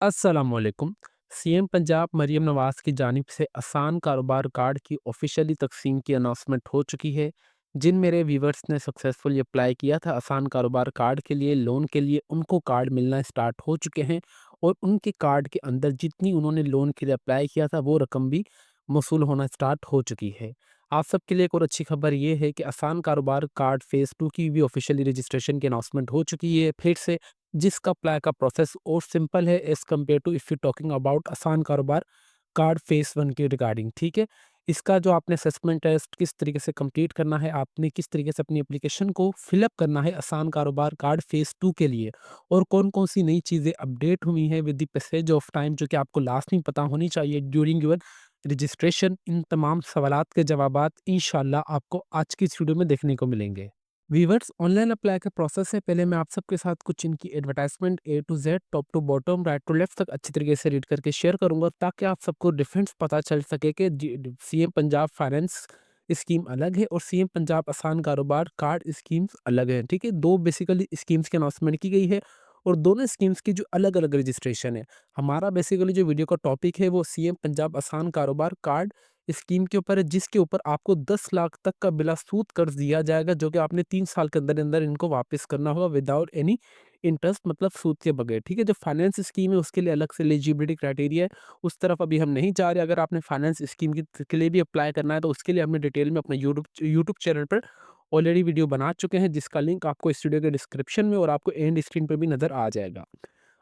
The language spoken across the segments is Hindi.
अस्सलामुअलैकुम। सीएम पंजाब मरियम नवाज़ की जानिब से आसान कारोबार कार्ड की ऑफ़िशियली तक़सीम की अनाउंसमेंट हो चुकी है। जिन मेरे व्यूअर्स ने सक्सेसफुली अप्लाई किया था आसान कारोबार कार्ड के लिए, लोन के लिए, उनको कार्ड मिलना स्टार्ट हो चुके हैं और उनके कार्ड के अंदर जितनी उन्होंने लोन के लिए अप्लाई किया था, वो रकम भी मौसूल होना स्टार्ट हो चुकी है। आप सबके लिए एक और अच्छी खबर ये है कि आसान कारोबार कार्ड फ़ेज़ 2 की भी ऑफ़िशियली रजिस्ट्रेशन की अनाउंसमेंट हो चुकी है फिर से, जिसका अप्लाई का प्रोसेस और सिंपल है as compare to if you talking about आसान कारोबार कार्ड फ़ेज़ 1 के रिगार्डिंग, ठीक है? इसका जो आपने असेसमेंट टेस्ट किस तरीके से कंप्लीट करना है, आपने किस तरीके से अपनी एप्लीकेशन को फ़िल अप करना है आसान कारोबार कार्ड फ़ेज़ 2 के लिए और कौन-कौन सी नई चीज़ें अपडेट हुई हैं with the passage of time जो कि आपको लास्ट में पता होनी चाहिए ड्यूरिंग योर रजिस्ट्रेशन। इन तमाम सवालात के जवाबात इंशाअल्लाह आपको आज की इस वीडियो में देखने को मिलेंगे। वीवर्स, ऑनलाइन अप्लाई का प्रोसेस है। पहले मैं आप सबके साथ कुछ इनकी advertisement A to Z, top to bottom, right to left तक अच्छी तरीके से रीड करके शेयर करूंगा ताकि आप सबको डिफरेंस पता चल सके कि सीएम पंजाब फाइनेंस स्कीम अलग है और सीएम पंजाब आसान कारोबार कार्ड स्कीम्स अलग है। ठीक है, दो बेसिकली स्कीम्स की अनाउंसमेंट की गई है और दोनों स्कीम्स की जो अलग अलग रजिस्ट्रेशन है। हमारा बेसिकली जो वीडियो का टॉपिक है वो सीएम पंजाब आसान कारोबार कार्ड स्कीम के ऊपर है, जिसके ऊपर आपको 10 लाख तक का बिला सूद कर्ज दिया जाएगा जो कि आपने 3 साल के अंदर इनको वापस करना होगा विदाउट एनी इंटरेस्ट, मतलब सूद के बगैर। ठीक है, जो फाइनेंस स्कीम है उसके लिए अलग से एलिजिबिलिटी क्राइटेरिया है, उस तरफ अभी हम नहीं जा रहे। अगर आपने फाइनेंस स्कीम के लिए भी अप्लाई करना है तो उसके लिए हमने डिटेल में अपने यूट्यूब चैनल पर ऑलरेडी वीडियो बना चुके हैं, जिसका लिंक आपको इस वीडियो के डिस्क्रिप्शन में और आपको एंड स्क्रीन पर भी नज़र आ जाएगा।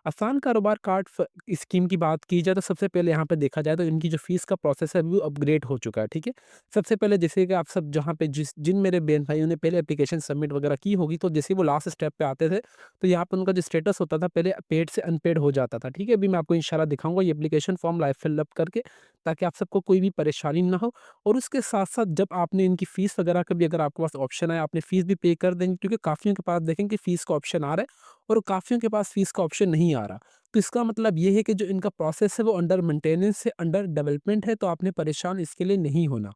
आसान कारोबार कार्ड स्कीम की बात की जाए तो सबसे पहले यहाँ पे देखा जाए तो इनकी जो फीस का प्रोसेस है वो अपग्रेड हो चुका है। ठीक है, सबसे पहले जैसे कि आप सब जहाँ पे जिन मेरे बहन भाइयों ने पहले एप्लीकेशन सबमिट वगैरह की होगी, तो जैसे वो लास्ट स्टेप पे आते थे तो यहाँ पे उनका जो स्टेटस होता था पहले पेड से अनपेड हो जाता था। ठीक है, अभी मैं आपको इंशाल्लाह दिखाऊंगा ये application form live fill up करके, ताकि आप सबको कोई भी परेशानी ना हो। और उसके साथ साथ जब आपने इनकी फीस वगैरह का भी अगर आपके पास ऑप्शन है, आपने फीस भी पे कर देंगे, क्योंकि काफ़ियों के पास देखेंगे फीस का ऑप्शन आ रहा है और काफ़ियों के पास फीस का ऑप्शन नहीं आ रहा। तो इसका मतलब ये है कि जो इनका प्रोसेस है वो अंडर मेंटेनेंस है, अंडर डेवलपमेंट है, तो आपने परेशान इसके लिए नहीं होना।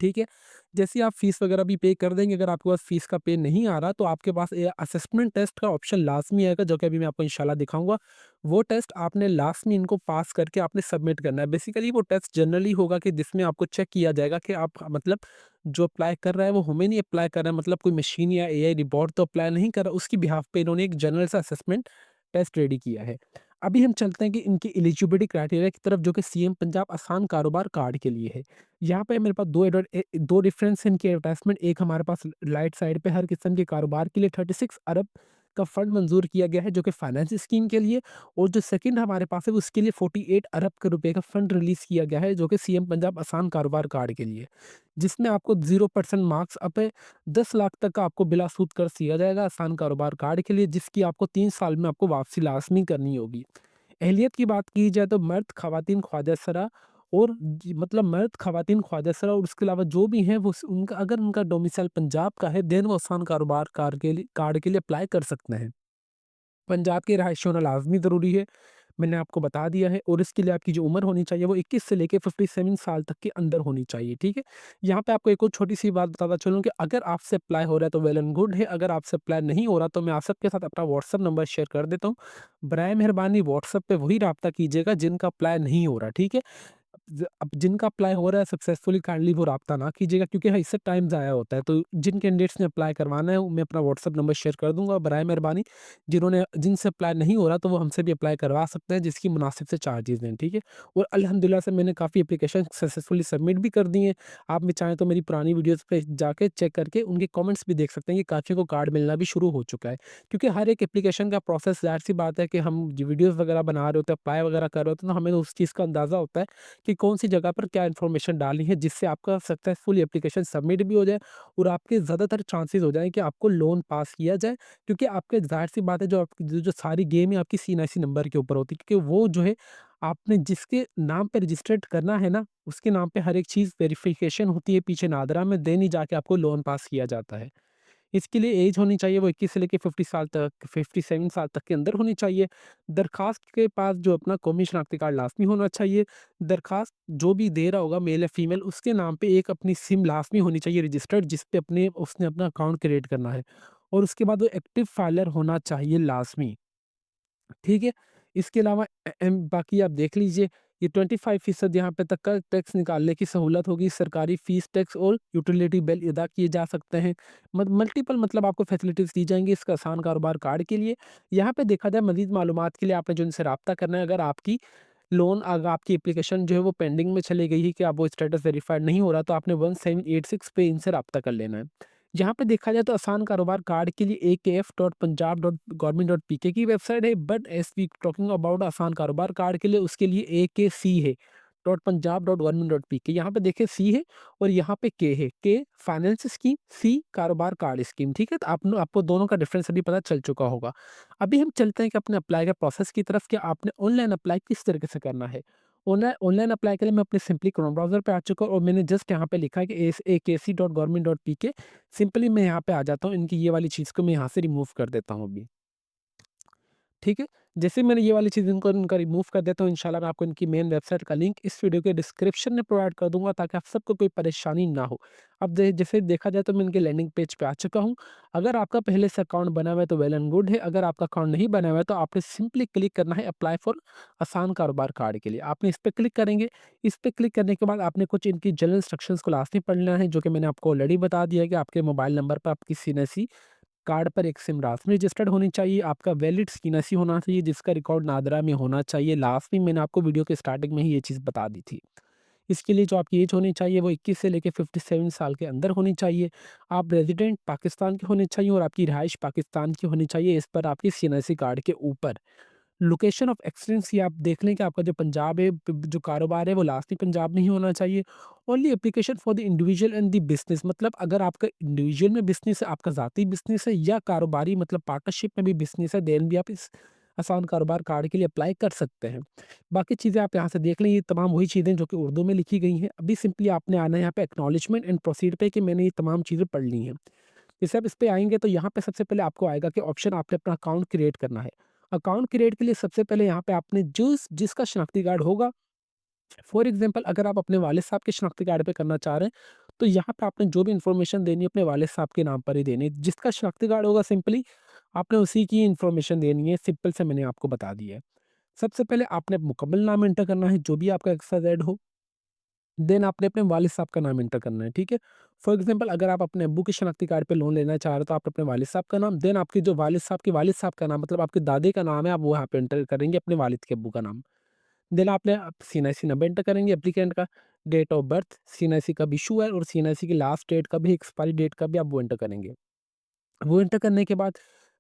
ठीक है? जैसे ही आप फ़ीस वगैरह भी पे कर देंगे, अगर आपके पास फ़ीस का पे नहीं आ रहा, तो आपके पास असेसमेंट टेस्ट का ऑप्शन लाज़मी आएगा, जो कि अभी मैं आपको इंशाल्लाह दिखाऊँगा। वो टेस्ट आपने लास्ट में इनको पास करके आपने सबमिट करना है। बेसिकली वो टेस्ट जनरली होगा कि जिसमें आपको चेक किया जाएगा कि आप मतलब जो अप्लाई कर रहा है वो ह्यूमन ही अप्लाई कर रहा है, मतलब कोई मशीन या एआई रिबॉट तो अप्लाई नहीं कर रहा। उसकी बिहाफ़ पे इन्होंने एक जनरल सा असेसमेंट टेस्ट रेडी किया है। अभी हम चलते हैं कि इनकी एलिजिबिलिटी क्राइटेरिया की तरफ, जो कि सीएम पंजाब आसान कारोबार कार्ड के लिए है। यहाँ पे मेरे पास 2 डिफरेंस है इनकी एडवर्टाइज़मेंट। एक हमारे पास राइट साइड पे हर किस्म के कारोबार के लिए 36 अरब का फंड मंज़ूर किया गया है, जो कि फाइनेंस स्कीम के लिए, और जो सेकंड हमारे पास है उसके लिए 48 अरब के रुपए का फंड रिलीज़ किया गया है, जो कि सीएम पंजाब आसान कारोबार कार्ड के लिए। जिसमें आपको 0% मार्क्स अप है, 10 लाख तक का आपको बिला सूद कर्ज दिया जाएगा आसान कारोबार कार्ड के लिए, जिसकी आपको 3 साल में आपको वापसी लाज़मी करनी होगी। अहलियत की बात की जाए तो मर्द, ख़वातीन, ख्वाजा-सरा और मतलब मर्द, ख़वातीन, ख्वाजा-सरा और उसके अलावा जो भी हैं वो उनका अगर उनका डोमिसाइल पंजाब का है, देन वो आसान कारोबार कार्ड के लिए अप्लाई कर सकते हैं। पंजाब की रहायशी होना लाज़मी ज़रूरी है, मैंने आपको बता दिया है, और इसके लिए आपकी जो उम्र होनी चाहिए वो 21 से लेके 57 साल तक के अंदर होनी चाहिए, ठीक है? यहाँ पे आपको एक और छोटी-सी बात बताता चलूँ कि अगर आपसे अप्लाई हो रहा है तो वेल एंड गुड है, अगर आपसे अप्लाई नहीं हो रहा तो मैं आप सबके साथ अपना व्हाट्सएप नंबर शेयर कर देता हूँ। बराए मेहरबानी व्हाट्सएप पे वही राब्ता कीजिएगा जिनका अप्लाई नहीं हो रहा, ठीक है? अब जिनका अप्लाई हो रहा है सक्सेसफुली, काइंडली वो राब्ता ना कीजिएगा, क्योंकि हाँ, इससे टाइम ज़ाया होता है। तो जिन कैंडिडेट्स ने अप्लाई करवाना है, वो मैं अपना व्हाट्सएप नंबर शेयर कर दूँगा। बराए मेहरबानी जिनसे अप्लाई नहीं हो रहा तो वो हमसे भी अप्लाई करवा सकते हैं, जिसकी मुनासिब से चार्जेज़ हैं, ठीक है? और अल्हम्दुलिल्लाह से मैंने काफ़ी एप्लीकेशन सक्सेसफुली सबमिट भी कर दी हैं। आप भी चाहें तो मेरी पुरानी वीडियोज़ पे जाके चेक करके उनके कमेंट्स भी देख सकते हैं कि काफ़ियों को कार्ड मिलना भी शुरू हो चुका है। क्योंकि हर एक एप्लीकेशन का प्रोसेस, ज़ाहिर-सी बात है कि हम जो वीडियोज़ वगैरह बना रहे होते हैं, अप्लाई वगैरह कर रहे होते हैं, तो हमें उस चीज़ का अंदाज़ा होता है कि कौन-सी जगह पर क्या इन्फॉर्मेशन डालनी है, जिससे आपका सक्सेसफुल एप्लीकेशन सबमिट भी हो जाए और आपके ज़्यादातर चांसेस हो जाएँ कि आपको लोन पास किया जाए। क्योंकि आपके ज़ाहिर-सी बात है, जो आपकी जो सारी गेम है आपकी सीएनआईसी नंबर के ऊपर होती है, क्योंकि वो जो है आपने जिसके नाम पे रजिस्टर्ड करना है ना, उसके नाम पे हर एक चीज़ वेरिफ़िकेशन होती है पीछे नादरा में, देन ही जाके आपको लोन पास किया जाता है। इसके लिए एज होनी चाहिए वो 21 से लेके 50 साल तक, 57 साल तक के अंदर होनी चाहिए। दरख़्वास्त के पास जो अपना कौमी शनाख्ती कार्ड लाज़मी होना चाहिए। दरख़्वास्त जो भी दे रहा होगा मेल या फीमेल, उसके नाम पे एक अपनी सिम लाज़मी होनी चाहिए रजिस्टर्ड, जिस पे उसने अपना अकाउंट क्रिएट करना है, और उसके बाद वो एक्टिव फाइलर होना चाहिए लाज़मी। ठीक है? इसके अलावा बाकी आप देख लीजिए, ये 25% यहाँ पे तक का टैक्स निकालने की सहूलत होगी। सरकारी फ़ीस, टैक्स और यूटिलिटी बिल अदा किए जा सकते हैं। मल्टीपल मतलब आपको फैसिलिटीज़ दी जाएँगी इसका आसान कारोबार कार्ड के लिए। यहाँ पे देखा जाए मज़ीद मालूमात के लिए आपने जो इनसे राब्ता करना है, अगर आपकी लोन अगर आपकी एप्लीकेशन जो है वो पेंडिंग में चली गई है कि अब वो स्टेटस वेरीफाइड नहीं हो रहा, तो आपने 1786 पे इनसे राब्ता कर लेना है। यहाँ पे देखा जाए तो आसान कारोबार कार्ड के लिए akf.punjab.government.pk की वेबसाइट है, but as we talking about आसान कारोबार कार्ड के लिए उसके लिए एकेसी है, .punjab.government.pk। यहाँ पे देखिए सी है और यहाँ पे के है। के फाइनेंस स्कीम, सी कारोबार कार्ड स्कीम, ठीक है? तो आपको दोनों का डिफरेंस अभी पता चल चुका होगा। अभी हम चलते हैं कि अपने अप्लाई के प्रोसेस की तरफ कि आपने ऑनलाइन अप्लाई किस तरीके से करना है। ऑनलाइन ऑनलाइन अप्लाई के लिए मैं अपने सिंपली क्रोम ब्राउज़र पे आ चुका हूँ और मैंने जस्ट यहाँ पे लिखा है कि akc.government.pk। सिंपली मैं यहाँ पे आ जाता हूँ, इनकी ये वाली चीज़ को मैं यहाँ से रिमूव कर देता हूँ अभी। ठीक है? जैसे मैंने ये वाली चीज़ इनका रिमूव कर देता हूँ, इंशाल्लाह मैं आपको इनकी मेन वेबसाइट का लिंक इस वीडियो के डिस्क्रिप्शन में प्रोवाइड कर दूँगा ताकि आप सबको कोई परेशानी ना हो। अब जैसे देखा जाए तो मैं इनके लैंडिंग पेज पे आ चुका हूँ। अगर आपका पहले से अकाउंट बना हुआ है तो वेल एंड गुड है, अगर आपका अकाउंट नहीं बना हुआ है तो आपने सिंपली क्लिक करना है अप्लाई फॉर आसान कारोबार कार्ड के लिए। आपने इस पे क्लिक करेंगे, इस पे क्लिक करने के बाद आपने कुछ इनकी जनरल इंस्ट्रक्शंस को लास्ट में पढ़ना है, जो कि मैंने आपको ऑलरेडी बता दिया है कि आपके मोबाइल नंबर पर आपकी सीएनसी कार्ड पर एक सिम लाज़मी रजिस्टर्ड होनी चाहिए, आपका वैलिड स्कीनसी होना चाहिए जिसका रिकॉर्ड नादरा में होना चाहिए। लास्ट में मैंने आपको वीडियो के स्टार्टिंग में ही ये चीज़ बता दी थी। इसके लिए जो आपकी एज होनी चाहिए वो 21 से लेके 57 साल के अंदर होनी चाहिए। आप रेज़िडेंट पाकिस्तान के होने चाहिए और आपकी रिहाइश पाकिस्तान की होनी चाहिए, इस पर आपकी सीएनसी कार्ड के ऊपर। लोकेशन ऑफ एक्सीडेंसी आप देख लें कि आपका जो पंजाब है, जो कारोबार है वो लास्ट में पंजाब में ही होना चाहिए। Only application for the individual and the business, मतलब अगर आपका इंडिविजुअल में बिजनेस है, आपका ज़ाती बिजनेस है या कारोबारी मतलब पार्टनरशिप में भी बिजनेस है, देन भी आप इस आसान कारोबार कार्ड के लिए अप्लाई कर सकते हैं। बाकी चीज़ें आप यहाँ से देख लें, ये तमाम वही चीज़ें जो कि उर्दू में लिखी गई हैं। अभी सिंपली आपने आना है यहाँ पे एक्नॉलेजमेंट एंड प्रोसीड पे कि मैंने ये तमाम चीज़ें पढ़ ली हैं। जैसे आप इस पे आएँगे तो यहाँ पे सबसे पहले आपको आएगा कि ऑप्शन आपने अपना अकाउंट क्रिएट करना है। अकाउंट क्रिएट के लिए सबसे पहले यहाँ पे आपने जिसका शनाख्ती कार्ड होगा, फॉर एग्ज़ाम्पल अगर आप अपने वालिद साहब के शनाख्ती कार्ड पे करना चाह रहे हैं, तो यहाँ पे आपने जो भी इन्फॉर्मेशन देनी है अपने वालिद साहब के नाम पर ही देनी है। जिसका शनाख्ती कार्ड होगा सिंपली आपने उसी की इन्फॉर्मेशन देनी है, सिंपल से मैंने आपको बता दिया है। सबसे पहले आपने मुकम्मल नाम एंटर करना है, जो भी आपका एक्स-वाई-ज़ेड हो। देन आपने अपने वालिद साहब का नाम एंटर करना है, ठीक है? फॉर एग्ज़ाम्पल अगर आप अपने अब्बू के शनाख्ती कार्ड पे लोन लेना चाह रहे हो, तो आप अपने वालिद साहब का नाम, देन आपके जो वालिद साहब का नाम मतलब आपके दादे का नाम है, आप वो यहाँ पे एंटर करेंगे अपने वालिद के अब्बू का नाम। देन आपने सीएनआईसी नंबर एंटर करेंगे एप्लीकेंट का, डेट ऑफ बर्थ, सीएनआईसी कब इश्यू है और सीएनआईसी की लास्ट डेट का भी, एक्सपायरी डेट का भी आप वो एंटर करेंगे। वो एंटर करने के बाद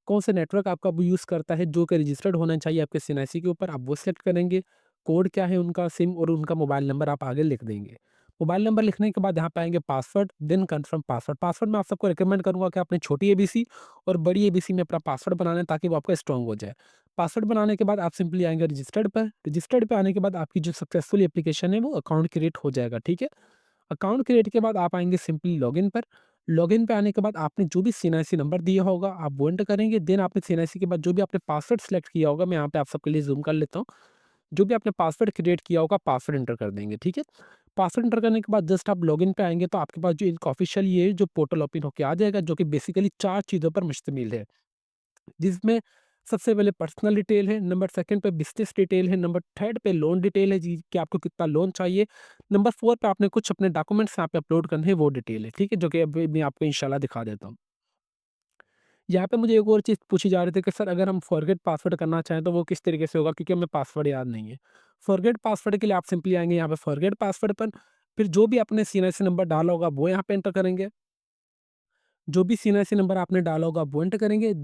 कौन सा नेटवर्क आपका वो यूज़ करता है जो कि रजिस्टर्ड होना चाहिए आपके सीएनआईसी के ऊपर, आप वो सेलेक्ट करेंगे। कोड क्या है उनका सिम और उनका मोबाइल नंबर आप आगे लिख देंगे। मोबाइल नंबर लिखने के बाद यहाँ पे आएँगे password, then confirm password. Password मैं आप सबको रिकमेंड करूँगा कि आपने छोटी एबीसी और बड़ी एबीसी में अपना पासवर्ड बनाना है ताकि वो आपका स्ट्रॉन्ग हो जाए। पासवर्ड बनाने के बाद आप सिंपली आएँगे रजिस्टर्ड पर। रजिस्टर्ड पे आने के बाद आपकी जो सक्सेसफुल एप्लीकेशन है वो अकाउंट क्रिएट हो जाएगा, ठीक है? अकाउंट क्रिएट के बाद आप आएँगे सिंपली लॉगिन पर। लॉगिन पे आने के बाद आपने जो भी सीएनआईसी नंबर दिया होगा आप वो एंटर करेंगे। देन आपने सीएनआईसी के बाद जो भी आपने पासवर्ड सेलेक्ट किया होगा, मैं यहाँ पे आप सबके लिए ज़ूम कर लेता हूँ। जो भी आपने पासवर्ड क्रिएट किया होगा, पासवर्ड एंटर कर देंगे, ठीक है? पासवर्ड एंटर करने के बाद जस्ट आप लॉगिन पे आएँगे तो आपके पास जो इनका ऑफिशियल ये जो पोर्टल ओपन होके आ जाएगा, जो कि बेसिकली 4 चीज़ों पर मुश्तमिल है। जिसमें सबसे पहले पर्सनल डिटेल है, नंबर सेकंड पे बिज़नेस डिटेल है, नंबर थर्ड पे लोन डिटेल है जी कि आपको कितना लोन चाहिए, नंबर 4 पे आपने कुछ अपने डॉक्यूमेंट्स यहाँ पे अपलोड करने हैं वो डिटेल है, ठीक है? जो कि अभी मैं आपको इंशाल्लाह दिखा देता हूँ। यहाँ पे मुझे एक और चीज़ पूछी जा रही थी कि सर अगर हम फॉरगेट पासवर्ड करना चाहें तो वो किस तरीके से होगा क्योंकि हमें पासवर्ड याद नहीं है। फॉरगेट पासवर्ड के लिए आप सिंपली आएँगे यहाँ पे फॉरगेट पासवर्ड पर, फिर जो भी आपने सीएनआईसी नंबर डाला होगा वो यहाँ पे एंटर करेंगे। जो भी सीएनआईसी नंबर आपने डाला होगा आप वो एंटर करेंगे।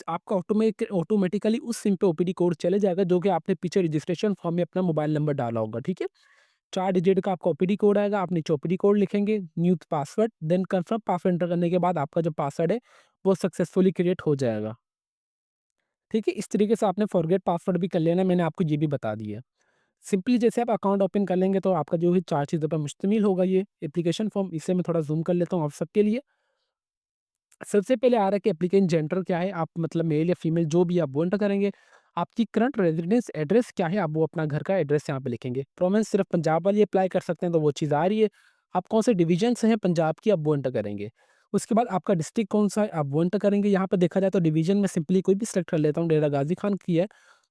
आपका ऑटोमेटिकली उस सिम पे ओपीडी कोड चले जाएगा जो कि आपने पीछे रजिस्ट्रेशन फॉर्म में अपना मोबाइल नंबर डाला होगा, ठीक है? 4 डिजिट का आपका ओपीडी कोड आएगा, आप नीचे ओपीडी कोड लिखेंगे, new password, then confirm password enter करने के बाद आपका जो पासवर्ड है वो सक्सेसफुली क्रिएट हो जाएगा, ठीक है? इस तरीके से आपने फॉरगेट पासवर्ड भी कर लेना है, मैंने आपको ये भी बता दिया। सिंपली जैसे आप अकाउंट ओपन कर लेंगे तो आपका जो है 4 चीज़ों पर मुश्तमिल होगा ये एप्लीकेशन फॉर्म, इसे मैं थोड़ा ज़ूम कर लेता हूँ आप सबके लिए। सबसे पहले आ रहा है कि एप्लीकेंट जेंडर क्या है, आप मतलब मेल या फीमेल जो भी आप वो एंटर करेंगे। आपकी करंट रेजिडेंस एड्रेस क्या है, आप वो अपना घर का एड्रेस यहाँ पे लिखेंगे। प्रोविंस सिर्फ पंजाब वाली अप्लाई कर सकते हैं तो वो चीज़ आ रही है। आप कौन से डिवीजन से हैं पंजाब की, आप वो एंटर करेंगे। उसके बाद आपका डिस्ट्रिक्ट कौन सा है, आप वो एंटर करेंगे। यहाँ पे देखा जाए तो डिवीजन में सिंपली कोई भी सेलेक्ट कर लेता हूँ, डेरा गाजी खान की है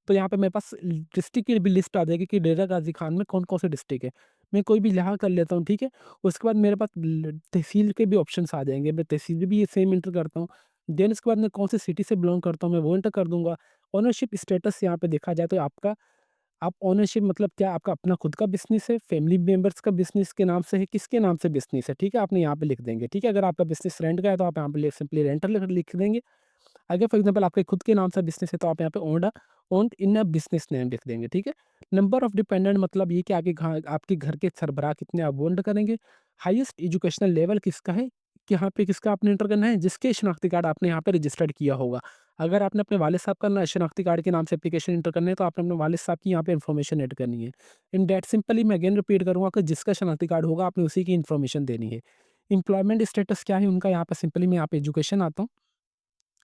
तो यहाँ पे मेरे पास डिस्ट्रिक्ट की भी लिस्ट आ जाएगी कि डेरा गाज़ी खान में कौन-कौन से डिस्ट्रिक्ट है। मैं कोई भी यहाँ कर लेता हूँ, ठीक है? उसके बाद मेरे पास तहसील के भी ऑप्शंस आ जाएँगे, मैं तहसील भी ये सेम एंटर करता हूँ। देन उसके बाद मैं कौन सी सिटी से बिलॉन्ग करता हूँ, मैं वो एंटर कर दूँगा। ओनरशिप स्टेटस यहाँ पे देखा जाए तो आपका आप ओनरशिप मतलब क्या आपका अपना खुद का बिज़नेस है, फैमिली मेंबर्स का बिज़नेस के नाम से है, किसके नाम से बिज़नेस है, ठीक है? आपने यहाँ पे लिख देंगे, ठीक है? अगर आपका बिज़नेस रेंट का है तो आप यहाँ पे सिंपली रेंटल लिख देंगे। अगर फॉर एग्ज़ाम्पल आपके खुद के नाम से बिज़नेस है तो आप यहाँ पे owned in a business name लिख देंगे, ठीक है? नंबर ऑफ डिपेंडेंट मतलब ये कि आपके घर के सरबराह कितने आप वो एंटर करेंगे। हाईएस्ट एजुकेशनल लेवल किसका है, कि यहाँ पे किसका आपने एंटर करना है, जिसके शनाख्ती कार्ड आपने यहाँ पे रजिस्टर्ड किया होगा। अगर आपने अपने वालिद साहब का ना शनाख्ती कार्ड के नाम से एप्लीकेशन एंटर करनी है तो आपने अपने वालिद साहब की यहाँ पे इन्फॉर्मेशन ऐड करनी है। इन दैट सिंपली मैं अगेन रिपीट करूँगा कि जिसका शनाख्ती कार्ड होगा आपने उसी की इन्फॉर्मेशन देनी है। एम्प्लॉयमेंट स्टेटस क्या है उनका, यहाँ पे सिंपली मैं यहाँ पे एजुकेशन आता हूँ।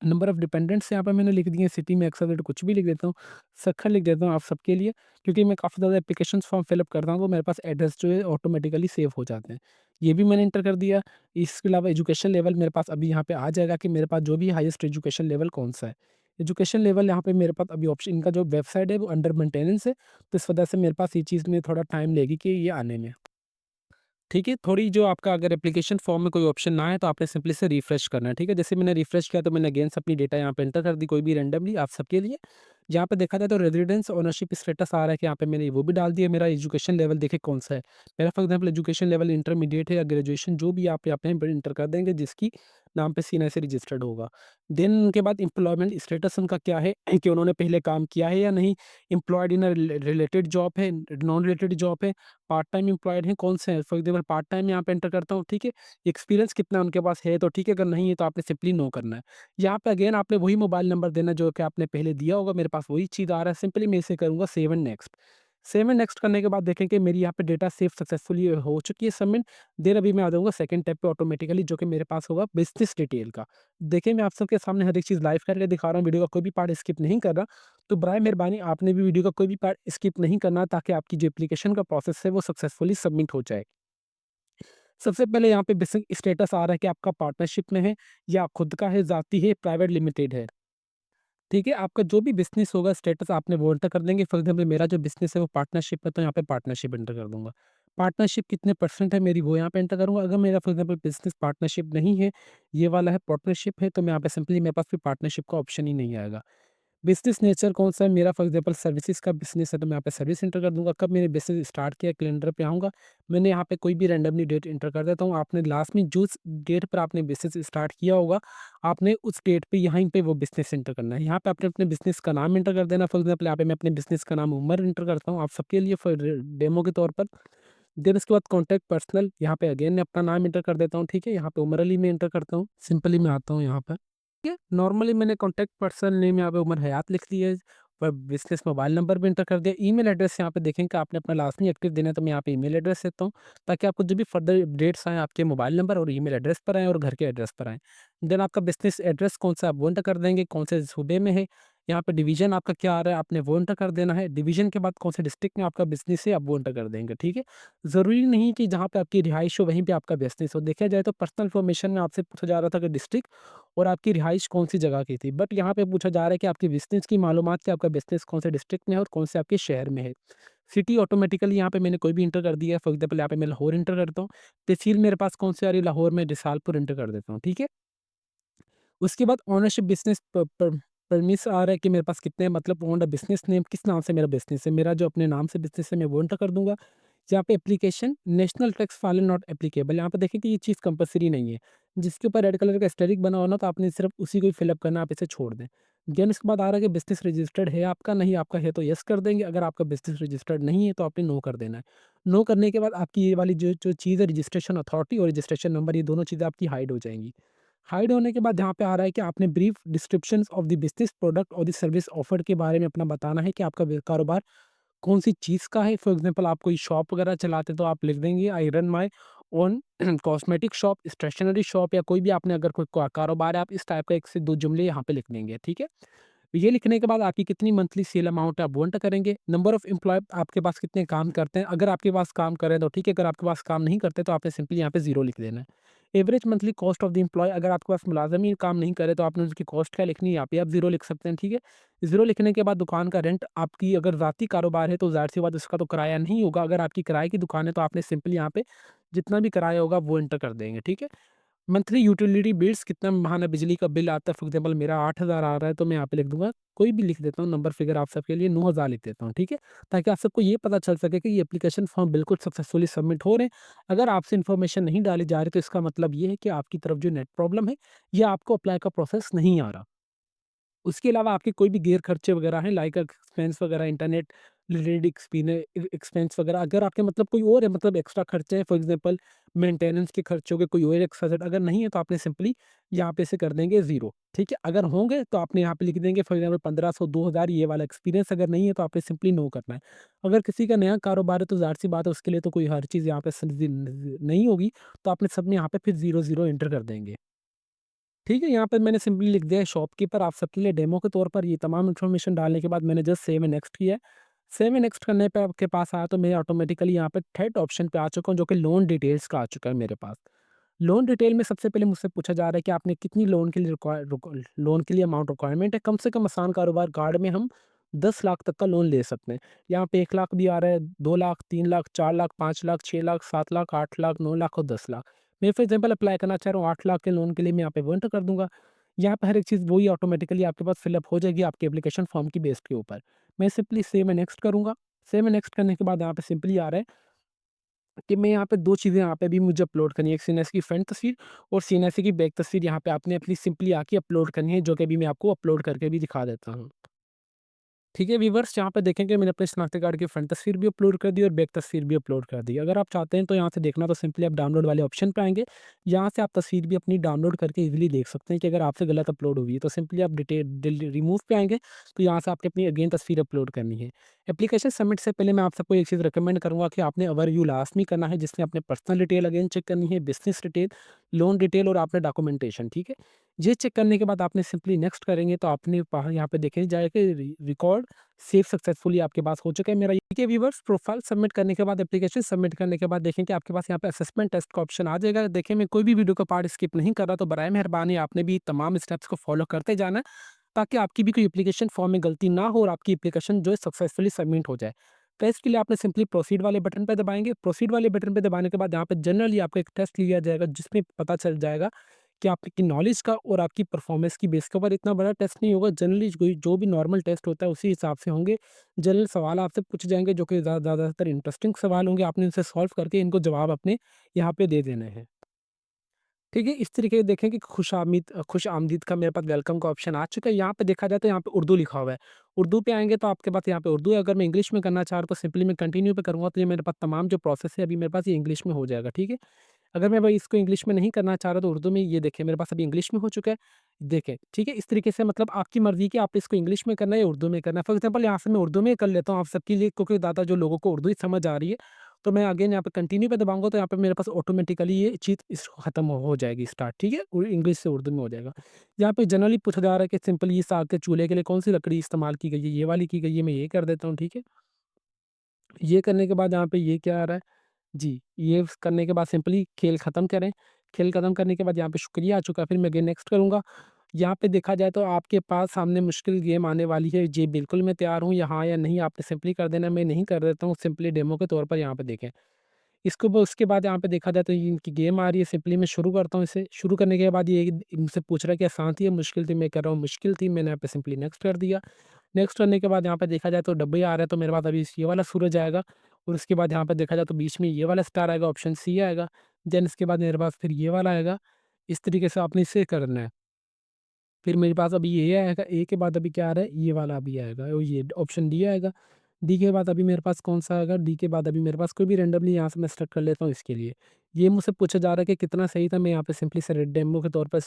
नंबर ऑफ डिपेंडेंट्स यहाँ पे मैंने लिख दिए, सिटी में एक्सेलेरेट कुछ भी लिख देता हूँ, सखर लिख देता हूँ आप सबके लिए, क्योंकि मैं काफ़ी ज़्यादा एप्लीकेशंस फॉर्म फिलअप करता हूँ तो मेरे पास एड्रेस जो है ऑटोमेटिकली सेव हो जाते हैं। ये भी मैंने एंटर कर दिया। इसके अलावा एजुकेशन लेवल मेरे पास अभी यहाँ पे आ जाएगा कि मेरे पास जो भी हाईएस्ट एजुकेशन लेवल कौन-सा है। एजुकेशन लेवल यहाँ पे मेरे पास अभी ऑप्शन, इनका जो वेबसाइट है वो अंडर मेंटेनेंस है, तो इस वजह से मेरे पास ये चीज़ में थोड़ा टाइम लेगी कि ये आने में। ठीक है, थोड़ी जो आपका अगर एप्लीकेशन फॉर्म में कोई ऑप्शन ना आए तो आपने सिंपली से रिफ्रेश करना है, ठीक है? जैसे मैंने रिफ्रेश किया तो मैंने अगेन से अपनी डेटा यहाँ पे एंटर कर दी, कोई भी रैंडमली आप सबके लिए। जहाँ पे देखा जाए तो रेजिडेंस ओनरशिप स्टेटस आ रहा है कि यहाँ पे मैंने वो भी डाल दिया, मेरा एजुकेशन लेवल देखिए कौन-सा है। मेरा for example education level intermediate है या ग्रेजुएशन, जो भी आप यहाँ पे एंटर कर देंगे जिसकी नाम पे सीएनआईसी रजिस्टर्ड होगा। देन उनके बाद एम्प्लॉयमेंट स्टेटस उनका क्या है कि उन्होंने पहले काम किया है या नहीं, employed in a related job है, नॉन रिलेटेड जॉब है, पार्ट टाइम एम्प्लॉयड हैं, कौन से हैं? फॉर एग्ज़ाम्पल पार्ट टाइम यहाँ पे एंटर करता हूँ, ठीक है? एक्सपीरियंस कितना उनके पास है तो ठीक है, अगर नहीं है तो आपने सिंपली नो करना है। यहाँ पे अगेन आपने वही मोबाइल नंबर देना जो कि आपने पहले दिया होगा, मेरे पास वही चीज़ आ रहा है, सिंपली मैं इसे करूँगा save and next. Save and next करने के बाद देखें कि मेरी यहाँ पे डेटा सेव सक्सेसफुली हो चुकी है सबमिट। देन अभी मैं आ जाऊँगा सेकंड टैब पे ऑटोमेटिकली, जो कि मेरे पास होगा बिज़नेस डिटेल का। देखिए मैं आप सबके सामने हर एक चीज़ लाइव करके दिखा रहा हूँ, वीडियो का कोई भी पार्ट स्किप नहीं कर रहा। तो बराए मेहरबानी आपने भी वीडियो का कोई भी पार्ट स्किप नहीं करना, ताकि आपकी जो एप्लीकेशन का प्रोसेस है वो सक्सेसफुली सबमिट हो जाए। सबसे पहले यहाँ पे बेसिक स्टेटस आ रहा है कि आपका पार्टनरशिप में है या खुद का है, ज़ाती है, प्राइवेट लिमिटेड है। ठीक है, आपका जो भी बिज़नेस होगा स्टेटस आपने वो एंटर कर देंगे। फॉर एग्ज़ाम्पल मेरा जो बिज़नेस है वो पार्टनरशिप है, तो यहाँ पे पार्टनरशिप एंटर कर दूँगा। पार्टनरशिप कितने परसेंट है मेरी वो यहाँ पे एंटर करूँगा। अगर मेरा फॉर एग्ज़ाम्पल बिज़नेस पार्टनरशिप नहीं है, ये वाला है पार्टनरशिप है, तो मैं यहाँ पे सिंपली मेरे पास फिर पार्टनरशिप का ऑप्शन ही नहीं आएगा। बिज़नेस नेचर कौन-सा है मेरा, फॉर एग्ज़ाम्पल सर्विसेज़ का बिज़नेस है तो मैं यहाँ पे सर्विस एंटर कर दूँगा। कब मैंने बिज़नेस स्टार्ट किया कैलेंडर पे आऊँगा, मैंने यहाँ पे कोई भी रैंडमली डेट एंटर कर देता हूँ। आपने लास्ट में जिस डेट पर आपने बिज़नेस स्टार्ट किया होगा, आपने उस डेट पे यहीं पे वो बिज़नेस एंटर करना है। यहाँ पे आपने अपने बिज़नेस का नाम एंटर कर देना। फॉर एग्ज़ाम्पल यहाँ पे मैं अपने बिज़नेस का नाम उमर एंटर करता हूँ आप सबके लिए फॉर डेमो के तौर पर। देन उसके बाद कॉन्टैक्ट पर्सनल, यहाँ पे अगेन मैं अपना नाम एंटर कर देता हूँ, ठीक है? यहाँ पे उमर अली मैं एंटर करता हूँ। सिंपली मैं आता हूँ यहाँ पर। ठीक है, नॉर्मली मैंने कॉन्टैक्ट पर्सन नेम यहाँ पे उमर हयात लिख दिया है, पर बिज़नेस मोबाइल नंबर भी एंटर कर दिया। ईमेल एड्रेस यहाँ पे देखें कि आपने अपना लाज़मी एक्टिव देना है, तो मैं यहाँ पे ईमेल एड्रेस देता हूँ, ताकि आपको जो भी फर्दर अपडेट्स आएँ आपके मोबाइल नंबर और ईमेल एड्रेस पर आएँ और घर के एड्रेस पर आएँ। देन आपका बिज़नेस एड्रेस कौन-सा आप वो एंटर कर देंगे, कौन से सूबे में है, यहाँ पे डिवीज़न आपका क्या आ रहा है आपने वो एंटर कर देना है। डिवीज़न के बाद कौन से डिस्ट्रिक्ट में आपका बिज़नेस है आप वो एंटर कर देंगे, ठीक है? ज़रूरी नहीं कि जहाँ पे आपकी रिहाइश हो वहीं पे आपका बिज़नेस हो। देखा जाए तो पर्सनल इन्फॉर्मेशन में आपसे पूछा जा रहा था कि डिस्ट्रिक्ट और आपकी रिहाइश कौन-सी जगह की थी। बट यहाँ पे पूछा जा रहा है कि आपके बिज़नेस की मालूमात कि आपका बिज़नेस कौन से डिस्ट्रिक्ट में है और कौन से आपके शहर में है। सिटी ऑटोमेटिकली यहाँ पे मैंने कोई भी एंटर कर दिया है, फॉर एग्ज़ाम्पल यहाँ पे मैं लाहौर एंटर करता हूँ। तहसील मेरे पास कौन-सी आ रही है, लाहौर में रिसालपुर एंटर कर देता हूँ, ठीक है? उसके बाद ओनरशिप बिज़नेस प प परमिस आ रहा है कि मेरे पास कितने मतलब ओन्ड बिज़नेस नेम किस नाम से मेरा बिज़नेस है। मेरा जो अपने नाम से बिज़नेस है मैं वो एंटर कर दूँगा। यहाँ पे application national tax file not applicable, यहाँ पे देखिए कि ये चीज़ कंपल्सरी नहीं है। जिसके ऊपर रेड कलर का एस्टेरिक बना हो ना तो आपने सिर्फ़ उसी को ही फ़िल अप करना है, आप इसे छोड़ दें। देन इसके बाद आ रहा है कि बिज़नेस रजिस्टर्ड है आपका, नहीं आपका है तो येस कर देंगे, अगर आपका बिज़नेस रजिस्टर्ड नहीं है तो आपने नो कर देना है। नो करने के बाद आपकी ये वाली जो जो चीज़ है रजिस्ट्रेशन अथॉरिटी और रजिस्ट्रेशन नंबर, ये दोनों चीज़ें आपकी हाइड हो जाएँगी। हाइड होने के बाद यहाँ पे आ रहा है कि आपने brief descriptions of the business product और द सर्विस ऑफर्ड के बारे में अपना बताना है कि आपका कारोबार कौन-सी चीज़ का है। फॉर एग्ज़ाम्पल आप कोई शॉप वगैरह चलाते हैं तो आप लिख देंगे I run my own cosmetic shop, stationery shop या कोई भी आपने अगर कोई कारोबार है, आप इस टाइप का 1 से 2 जुमले यहाँ पे लिख देंगे, ठीक है? ये लिखने के बाद आपकी कितनी मंथली सेल अमाउंट है आप वो एंटर करेंगे। नंबर ऑफ एम्प्लॉयी आपके पास कितने काम करते हैं, अगर आपके पास काम कर रहे हैं तो ठीक है, अगर आपके पास काम नहीं करते तो आपने सिंपली यहाँ पे 0 लिख देना है। Average monthly cost of the employ, अगर आपके पास मुलाज़िम ही काम नहीं करे तो आपने उसकी कॉस्ट क्या लिखनी है, यहाँ पे आप 0 लिख सकते हैं, ठीक है। 0 लिखने के बाद दुकान का रेंट, आपकी अगर ज़ाती कारोबार है तो ज़ाहिर-सी बात है उसका तो किराया नहीं होगा। अगर आपकी किराए की दुकान है तो आपने सिंपली यहाँ पे जितना भी किराया होगा वो एंटर कर देंगे, ठीक है। मंथली यूटिलिटी बिल्स, कितना महाना बिजली का बिल आता है, फॉर एग्जांपल मेरा 8,000 आ रहा है तो मैं यहाँ पे लिख दूँगा, कोई भी लिख देता हूँ नंबर फिगर आप सबके लिए 9,000 लिख देता हूँ, ठीक है? ताकि आप सबको ये पता चल सके कि ये एप्लीकेशन फॉर्म बिल्कुल सक्सेसफुली सबमिट हो रहे हैं। अगर आपसे इन्फॉर्मेशन नहीं डाली जा रही तो इसका मतलब ये है कि आपकी तरफ जो नेट प्रॉब्लम है या आपको अप्लाई का प्रोसेस नहीं आ रहा। उसके अलावा आपके कोई भी गैर खर्चे वगैरह हैं, लाइक एक्सपेंस वगैरह, इंटरनेट रिलेटेड एक्सपेंस वगैरह, अगर आपके मतलब कोई और है, मतलब एक्स्ट्रा खर्चे हैं, फॉर एग्जांपल मेंटेनेंस के खर्चे हो गए, कोई और एक्स्ट्रा सेट अगर नहीं है तो आपने सिंपली यहाँ पे से कर देंगे ज़ीरो, ठीक है। अगर होंगे तो आपने यहाँ पे लिख देंगे फॉर एग्जांपल 1500 2000, ये वाला एक्सपीरियंस अगर नहीं है तो आपने सिंपली नो करना है। अगर किसी का नया कारोबार है तो ज़ाहिर सी बात है उसके लिए तो कोई हर चीज़ यहाँ पे नहीं होगी, तो आपने सब में यहाँ पे फिर ज़ीरो ज़ीरो एंटर कर देंगे। ठीक है, यहाँ पे मैंने सिंपली लिख दिया है शॉपकीपर, आप सबके लिए डेमो के तौर पर ये तमाम इन्फॉर्मेशन डालने के बाद मैंने जस्ट सेव एंड नेक्स्ट किया है। सेव एंड नेक्स्ट करने पे आपके पास आया तो मैं ऑटोमेटिकली यहाँ पे थर्ड ऑप्शन पे आ चुका हूँ, जो कि लोन डिटेल्स का आ चुका है मेरे पास। लोन डिटेल में सबसे पहले मुझसे पूछा जा रहा है कि आपने कितनी लोन के लिए अमाउंट रिक्वायरमेंट है। कम से कम आसान कारोबार कार्ड में हम 10 लाख तक का लोन ले सकते हैं। यहाँ पे 1 लाख भी आ रहा है, 2 लाख, 3 लाख, 4 लाख, 5 लाख, 6 लाख, 7 लाख, 8 लाख, 9 लाख और 10 लाख। मैं फॉर एग्जांपल अप्लाई करना चाह रहा हूँ 8 लाख के लोन के लिए, मैं यहाँ पे वो एंटर कर दूँगा। यहाँ पे हर एक चीज़ वही ऑटोमेटिकली आपके पास फिल अप हो जाएगी आपके एप्लीकेशन फॉर्म की बेस के ऊपर। मैं सिंपली सेव एंड नेक्स्ट करूँगा। सेव एंड नेक्स्ट करने के बाद यहाँ पे सिंपली आ रहा है कि मैं यहाँ पे 2 चीज़ें यहाँ पे भी मुझे अपलोड करनी है, एक सीएनएस की फ्रंट तस्वीर और सीएनएस की बैक तस्वीर, यहाँ पे आपने अपनी सिंपली आके अपलोड करनी है, जो कि अभी मैं आपको अपलोड करके भी दिखा देता हूँ। ठीक है व्यूअर्स, यहाँ पे देखेंगे मैंने अपने शनाख्ती कार्ड की फ्रंट तस्वीर भी अपलोड कर दी और बैक तस्वीर भी अपलोड कर दी। अगर आप चाहते हैं तो यहाँ से देखना तो सिंपली आप डाउनलोड वाले ऑप्शन पे आएँगे। यहाँ से आप तस्वीर भी अपनी डाउनलोड करके ईज़िली देख सकते हैं कि अगर आपसे गलत अपलोड हुई है तो सिंपली आप रिमूव पे आएँगे, तो यहाँ से आपने अपनी अगेन तस्वीर अपलोड करनी है। एप्लीकेशन सबमिट से पहले मैं आप सबको एक चीज़ रिकमेंड करूँगा कि आपने अवर यू लाज़मी करना है, जिसमें अपने पर्सनल डिटेल अगेन चेक करनी है, बिज़नेस डिटेल, लोन डिटेल और आपने डॉक्यूमेंटेशन, ठीक है? ये चेक करने के बाद आपने सिंपली नेक्स्ट करेंगे तो आपने पहा यहाँ पे देखें जाएगा कि रिकॉर्ड सेव सक्सेसफुली आपके पास हो चुका है मेरा। ये व्यूअर्स प्रोफाइल सबमिट करने के बाद, एप्लीकेशन सबमिट करने के बाद देखें कि आपके पास यहाँ पे असेसमेंट टेस्ट का ऑप्शन आ जाएगा। देखिए मैं कोई भी वीडियो का पार्ट स्किप नहीं कर रहा, तो बराए मेहरबानी आपने भी तमाम स्टेप्स को फॉलो करते जाना है, ताकि आपकी भी कोई एप्लीकेशन फॉर्म में गलती ना हो और आपकी एप्लीकेशन जो है सक्सेसफुली सबमिट हो जाए। तो इसके लिए आपने सिंपली प्रोसीड वाले बटन पे दबाएंगे। प्रोसीड वाले बटन पे दबाने के बाद यहाँ पे जनरली आपको एक टेस्ट लिया जाएगा, जिसमें पता चल जाएगा कि आपकी नॉलेज का और आपकी परफॉर्मेंस की बेस के ऊपर। इतना बड़ा टेस्ट नहीं होगा, जनरली कोई जो भी नॉर्मल टेस्ट होता है उसी हिसाब से होंगे। जनरल सवाल आपसे पूछे जाएंगे जो कि ज़्यादातर इंटरेस्टिंग सवाल होंगे, आपने इनसे सॉल्व करके इनको जवाब अपने यहाँ पे दे देने हैं। ठीक है, इस तरीके से देखें कि खुश आमदीद का मेरे पास वेलकम का ऑप्शन आ चुका है। यहाँ पे देखा जाए तो यहाँ पे उर्दू लिखा हुआ है। उर्दू पे आएँगे तो आपके पास यहाँ पे उर्दू है, अगर मैं इंग्लिश में करना चाह रहा हूँ तो सिंपली मैं कंटिन्यू पे करूँगा तो ये मेरे पास तमाम जो प्रोसेस है अभी मेरे पास ये इंग्लिश में हो जाएगा, ठीक है। अगर मैं भाई इसको इंग्लिश में नहीं करना चाह रहा तो उर्दू में, ये देखिए मेरे पास अभी इंग्लिश में हो चुका है। देखें, ठीक है, इस तरीके से मतलब आपकी मर्ज़ी कि आप इसको इंग्लिश में करना है या उर्दू में करना है। फॉर एग्ज़ाम्पल यहाँ से मैं उर्दू में कर लेता हूँ आप सबके लिए, क्योंकि ज़्यादा जो लोगों को उर्दू ही समझ आ रही है। तो मैं अगेन यहाँ पे कंटिन्यू पे दबाऊँगा तो यहाँ पे मेरे पास ऑटोमेटिकली ये चीज़ खत्म हो जाएगी स्टार्ट, ठीक है? इंग्लिश से उर्दू में हो जाएगा। यहाँ पे जनरली पूछा जा रहा है कि सिंपल ये साग के चूल्हे के लिए कौन-सी लकड़ी इस्तेमाल की गई है? ये वाली की गई है, मैं ये कर देता हूँ, ठीक है? ये करने के बाद यहाँ पे ये क्या आ रहा है? जी, ये करने के बाद सिंपली खेल ख़त्म करें। खेल ख़त्म करने के बाद यहाँ पे शुक्रिया आ चुका है, फिर मैं अगेन नेक्स्ट करूँगा। यहाँ पे देखा जाए तो आपके पास सामने मुश्किल गेम आने वाली है। जी, बिल्कुल मैं तैयार हूँ, या हाँ या नहीं आपने सिंपली कर देना है, मैं नहीं कर देता हूँ, सिंपली डेमो के तौर पर यहाँ पे देखें। इसको ब उसके बाद यहाँ पे देखा जाए तो ये इनकी गेम आ रही है, सिंपली मैं शुरू करता हूँ इसे। शुरू करने के बाद ये मुझसे पूछ रहा है कि आसान थी या मुश्किल थी? मैं कह रहा हूँ मुश्किल थी, मैंने यहाँ पे सिंपली नेक्स्ट कर दिया। नेक्स्ट करने के बाद यहाँ पे देखा जाए तो डब्बे आ रहा है, तो मेरे पास अभी ये वाला सूरज आएगा और उसके बाद यहाँ पे देखा जाए तो बीच में ये वाला स्टार आएगा, ऑप्शन सी आएगा। देन इसके बाद मेरे पास फिर ये वाला आएगा। इस तरीके से आपने इसे करना है। फिर मेरे पास अभी ये आएगा, ए के बाद अभी क्या आ रहा है? ये वाला अभी आएगा और ये ऑप्शन डी आएगा। डी के बाद अभी मेरे पास कौन-सा आएगा? डी के बाद अभी मेरे पास कोई भी रैंडमली यहाँ से मैं सेलेक्ट कर लेता हूँ इसके लिए। ये मुझसे पूछा जा रहा है कि कितना सही था, मैं यहाँ पे सिंपली से डेमो के तौर पर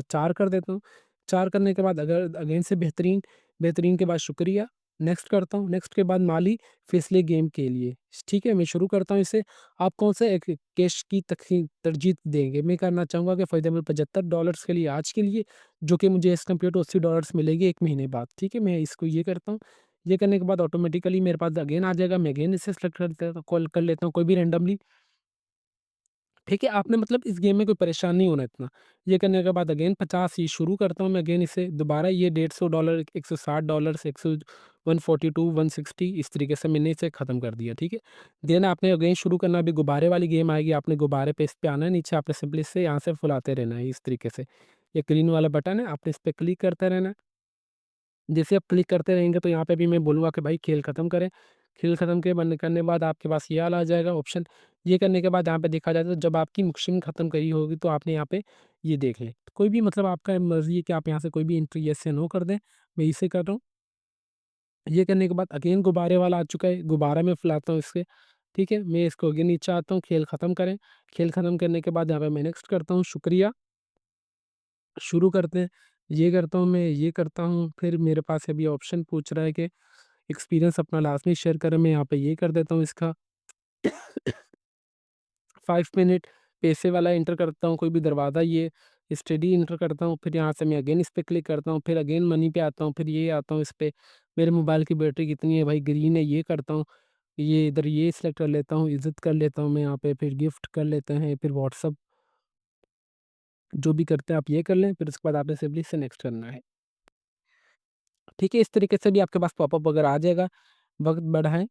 4 कर देता हूँ। 4 करने के बाद अगर अगेन से बेहतरीन, बेहतरीन के बाद शुक्रिया, नेक्स्ट करता हूँ। नेक्स्ट के बाद माली फैसले गेम के लिए, ठीक है? मैं शुरू करता हूँ इसे। आप कौन-सा एक कैश की तरजीह देंगे? मैं करना चाहूँगा कि फॉर एग्ज़ाम्पल $75 के लिए आज के लिए, जो कि मुझे एज़ कम्पेयर टू $80 मिलेगी 1 महीने बाद, ठीक है? मैं इसको ये करता हूँ। ये करने के बाद ऑटोमेटिकली मेरे पास अगेन आ जाएगा, मैं अगेन इसे सेलेक्ट कर लेता हूँ, कॉल कर लेता हूँ कोई भी रैंडमली। ठीक है, आपने मतलब इस गेम में कोई परेशान नहीं होना इतना। ये करने के बाद अगेन 50 ये शुरू करता हूँ मैं अगेन इसे दोबारा ये $150 $160 100 142 160 इस तरीके से मैंने इसे ख़त्म कर दिया, ठीक है। देन आपने अगेन शुरू करना अभी गुब्बारे वाली गेम आएगी, आपने गुब्बारे पे इस पे आना है, नीचे आपने सिंपली से यहाँ से फुलाते रहना है इस तरीके से। ये ग्रीन वाला बटन है, आपने इस पे क्लिक करते रहना है। जैसे आप क्लिक करते रहेंगे तो यहाँ पे भी मैं बोलूँगा कि भाई खेल ख़त्म करें। खेल ख़त्म के बंद करने के बाद आपके पास ये वाला आ जाएगा ऑप्शन। ये करने के बाद यहाँ पे देखा जाए तो जब आपकी मशीन ख़त्म करी होगी तो आपने यहाँ पे ये देख लें। कोई भी मतलब आपका मर्ज़ी है कि आप यहाँ से कोई भी एंट्री येस या नो कर दें। मैं इसे कर रहा हूँ। ये करने के बाद अगेन गुब्बारे वाला आ चुका है। गुब्बारा मैं फैलाता हूँ इससे, ठीक है? मैं इसको अगेन नीचे आता हूँ, खेल ख़त्म करें। खेल ख़त्म करने के बाद यहाँ पे मैं नेक्स्ट करता हूँ, शुक्रिया। शुरू करते हैं। ये करता हूँ मैं, ये करता हूँ, फिर मेरे पास अभी ऑप्शन पूछ रहा है कि एक्सपीरियंस अपना लाज़मी शेयर करें, मैं यहाँ पे ये कर देता हूँ इसका 5 मिनट पैसे वाला एंटर करता हूँ, कोई भी दरवाज़ा ये स्टडी एंटर करता हूँ, फिर यहाँ से मैं अगेन इस पे क्लिक करता हूँ, फिर अगेन मनी पे आता हूँ, फिर ये आता हूँ इस पे, मेरे मोबाइल की बैटरी कितनी है भाई ग्रीन है ये करता हूँ, ये इधर ये सिलेक्ट कर लेता हूँ, इज़्ज़त कर लेता हूँ मैं यहाँ पे, फिर गिफ्ट कर लेते हैं, फिर व्हाट्सएप जो भी करते हैं आप ये कर लें, फिर उसके बाद आपने सिंपली से नेक्स्ट करना है। ठीक है, इस तरीके से भी आपके पास पॉपअप वगैरह आ जाएगा, वक़्त बढ़ाएँ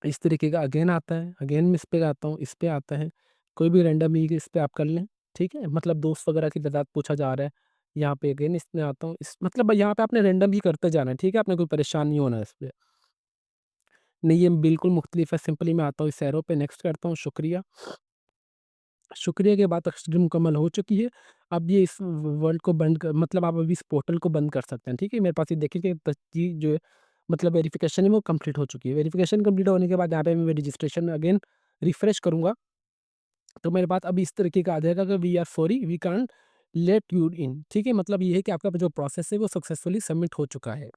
इस तरीके का अगेन आता है, अगेन मैं इस पे आता हूँ, इस पे आता है, कोई भी रैंडम ही इस पे आप कर लें, ठीक है? मतलब दोस्त वगैरह की तादाद पूछा जा रहा है, यहाँ पे अगेन इसमें आता हूँ, इस मतलब यहाँ पे आपने रैंडम ही करते जाना है, ठीक है? आपने कोई परेशान नहीं होना है इस पे। नहीं, ये बिल्कुल मुख्तलिफ है, सिंपली मैं आता हूँ इस एरो पे नेक्स्ट करता हूँ, शुक्रिया। शुक्रिया के बाद तस्वीर मुकम्मल हो चुकी है। अब ये इस वर्ल्ड को बंद कर मतलब आप अभी इस पोर्टल को बंद कर सकते हैं, ठीक है? मेरे पास ये देखिए कि तस्दीक जो है मतलब वेरिफ़िकेशन है वो कंप्लीट हो चुकी है। वेरिफ़िकेशन कंप्लीट होने के बाद यहाँ पे मैं रजिस्ट्रेशन अगेन रिफ्रेश करूँगा, तो मेरे पास अभी इस तरीके का आ जाएगा कि we are sorry we can't let you in, ठीक है? मतलब ये है कि आपका जो प्रोसेस है वो सक्सेसफुली सबमिट हो चुका है।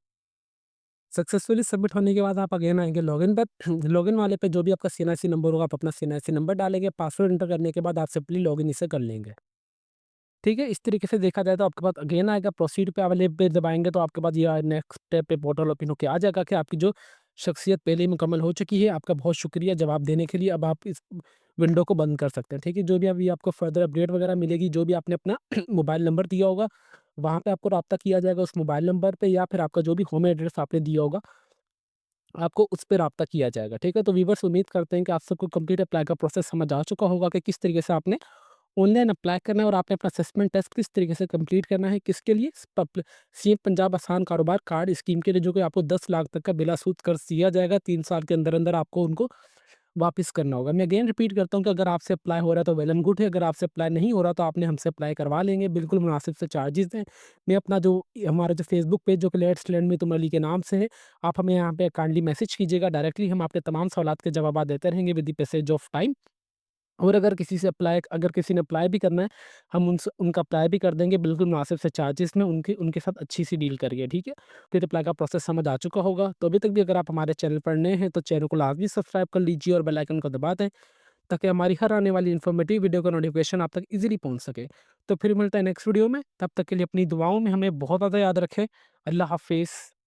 सक्सेसफुली सबमिट होने के बाद आप अगेन आएँगे लॉगिन पर, लॉगिन वाले पे जो भी आपका सीएनआईसी नंबर होगा, आप अपना सीएनआईसी नंबर डालेंगे, पासवर्ड एंटर करने के बाद आप सिंपली लॉगिन इसे कर लेंगे। ठीक है, इस तरीके से देखा जाए तो आपके पास अगेन आएगा प्रोसीड पे वाले पे दबाएँगे तो आपके पास ये नेक्स्ट स्टेप पे पोर्टल ओपन होके आ जाएगा कि आपकी जो शख्सियत पहले ही मुकम्मल हो चुकी है। आपका बहुत शुक्रिया जवाब देने के लिए। अब आप इस विंडो को बंद कर सकते हैं। ठीक है, जो भी अभी आपको फर्दर अपडेट वगैरह मिलेगी, जो भी आपने अपना मोबाइल नंबर दिया होगा, वहाँ पे आपको राब्ता किया जाएगा उस मोबाइल नंबर पे या फिर आपका जो भी होम एड्रेस आपने दिया होगा, आपको उस पे राब्ता किया जाएगा। ठीक है, तो व्यूअर्स उम्मीद करते हैं कि आप सबको कंप्लीट अप्लाई का प्रोसेस समझ आ चुका होगा कि किस तरीके से आपने ऑनलाइन अप्लाई करना है और आपने अपना असेसमेंट टेस्ट किस तरीके से कंप्लीट करना है, किसके लिए सीएम पंजाब आसान कारोबार कार्ड स्कीम के लिए, जो कि आपको 10 लाख तक का बिला सूद कर्ज दिया जाएगा। 3 साल के अंदर अंदर आपको उनको वापस करना होगा। मैं अगेन रिपीट करता हूँ कि अगर आपसे अप्लाई हो रहा है तो वेल एंड गुड है, अगर आपसे अप्लाई नहीं हो रहा तो आपने हमसे अप्लाई करवा लेंगे, बिल्कुल मुनासिब से चार्जेस हैं। मैं अपना जो हमारा जो फेसबुक पेज जो कि लेट्स लर्न में तुम अली के नाम से है, आप हमें यहाँ पे काइंडली मैसेज कीजिएगा डायरेक्टली, हम आपके तमाम सवालात के जवाब देते रहेंगे with the passage of time. और अगर किसी ने अप्लाई भी करना है, हम उनका अप्लाई भी कर देंगे बिल्कुल मुनासिब से चार्जेस में, उनके उनके साथ अच्छी-सी डील करिए, ठीक है? फिर अप्लाई का प्रोसेस समझ आ चुका होगा, तो अभी तक भी अगर आप हमारे चैनल पर नए हैं, तो चैनल को लाज़मी सब्सक्राइब कर लीजिए और बेल आइकन को दबा दें, ताकि हमारी हर आने वाली इन्फॉर्मेटिव वीडियो का नोटिफिकेशन आप तक ईज़िली पहुँच सके। तो फिर मिलते हैं नेक्स्ट वीडियो में, तब तक के लिए अपनी दुआओं में हमें बहुत ज़्यादा याद रखें। अल्लाह हाफ़िज़।